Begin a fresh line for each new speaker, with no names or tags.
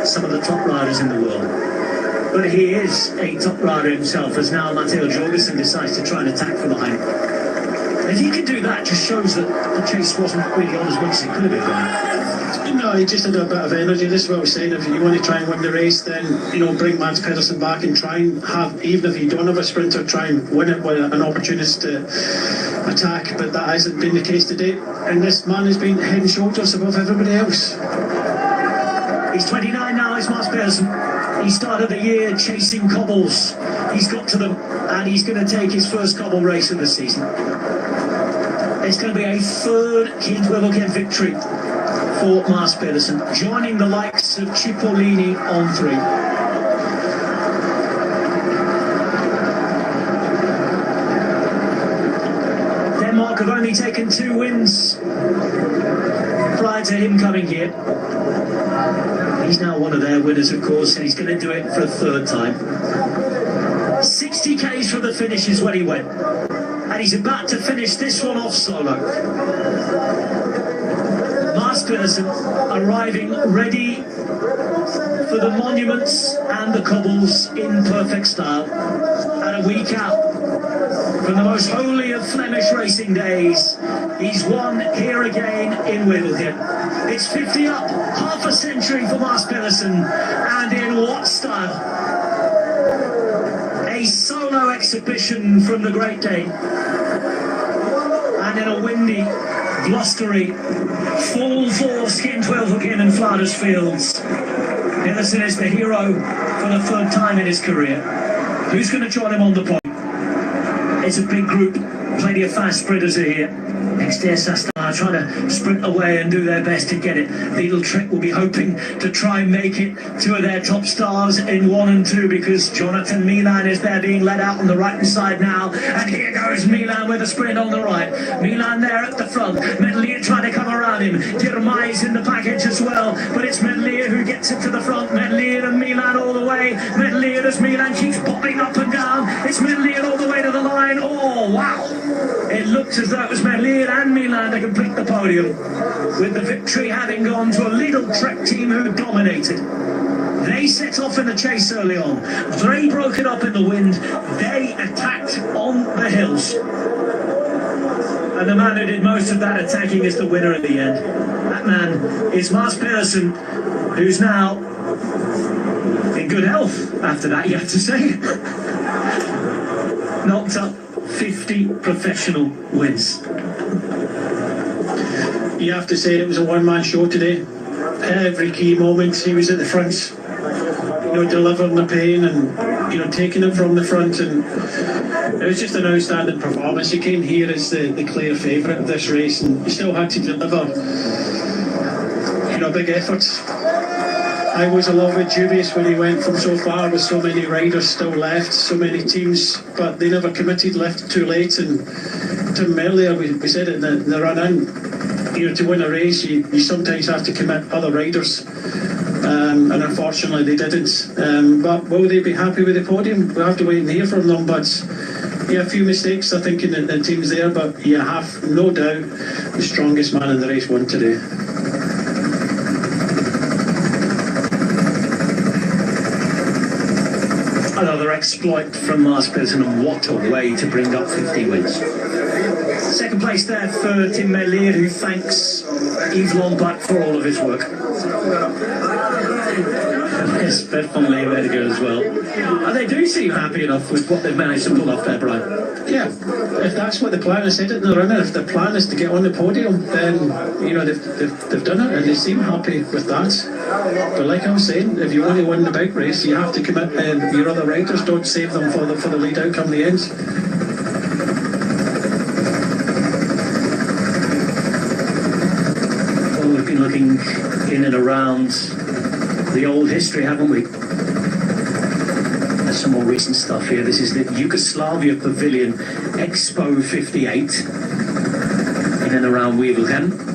some of the top riders in the world. But he is a top rider himself, as now Matteo Jorgensen decides to try and attack from behind. If he can do that, just shows that the chase wasn't really on as much as it could have been going.
No, he just had a bit of energy. This is what I was saying. If you want to try and win the race, then, you know, bring Mads Pedersen back and try and have, even if you don't have a sprinter, try and win it with an opportunity to attack. But that hasn't been the case today. And this man has been head and shoulders above everybody else.
He's 29 now, it's Mads Pedersen. He started the year chasing cobbles. He's got to them, and he's going to take his first cobble race of the season. It's going to be a third Wevelgem victory for Mads Pedersen, joining the likes of Cipollini on 3. Denmark have only taken 2 wins prior to him coming here. He's now one of their winners, of course, and he's going to do it for a 3rd time. 60 Ks from the finish is when he went. And he's about to finish this one off solo. Mads Pedersen arriving ready for the monuments and the cobbles in perfect style. And a week out from the most holy of Flemish racing days, he's won here again in Wevelgem. It's 50 up, half a century for Mads Pedersen, and in what style? A solo exhibition from the Great Dane. And in a windy, blustery, full force Wevelgem and Flanders fields, Pedersen is the hero for the 3rd time in his career. Who's going to join him on the point? It's a big group, plenty of fast sprinters are here. Next to Sastar, trying to sprint away and do their best to get it. Lidl Trek will be hoping to try and make it 2 of their top stars in 1 and 2, because Jonathan Milan is there being led out on the right hand side now. And here goes Milan with a sprint on the right. Milan there at the front. Medlier trying to come around him. Girmay is in the package as well, but it's Medlier who gets it to the front. Medlier and Milan all the way. Medlier as Milan keeps popping up and down. It's Medlier all the way to the line. Oh, wow! It looked as though it was Medlier and Milan to complete the podium, with the victory having gone to a Lidl Trek team who dominated. They set off in the chase early on. They broke it up in the wind. They attacked on the hills. And the man who did most of that attacking is the winner at the end. That man is Mads Pedersen, who's now in good health after that, you have to say. Knocked up 50 professional wins.
You have to say it was a one-man show today. Every key moment he was at the front, you know, delivering the pain and, you know, taking it from the front, and it was just an outstanding performance. He came here as the clear favourite of this race, and he still had to deliver, you know, big effort. I was a little bit dubious when he went from so far with so many riders still left, so many teams, but they never committed, left it too late. And Tim earlier, we said it in the run-in, you know, to win a race, you sometimes have to commit other riders, and unfortunately they didn't. But will they be happy with the podium? We'll have to wait and hear from them. But yeah, a few mistakes I think in the teams there, but you have no doubt the strongest man in the race won today.
Another exploit from Mads Pedersen, and what a way to bring up 50 wins. Second place there for Tim Medlier, who thanks Yves Lombard for all of his work. Yes, Stefan Lever to go as well. And they do seem happy enough with what they've managed to pull off there, Brian.
Yeah, if that's what the plan is, said it in the runner, if the plan is to get on the podium, then, you know, they've done it, and they seem happy with that. But like I was saying, if you want to win the big race, you have to commit, and your other riders don't save them for the lead out come the end.
Well, we've been looking in and around the old history, haven't we? There's some more recent stuff here. This is the Yugoslavia Pavilion Expo 58 in and around Wevelgem.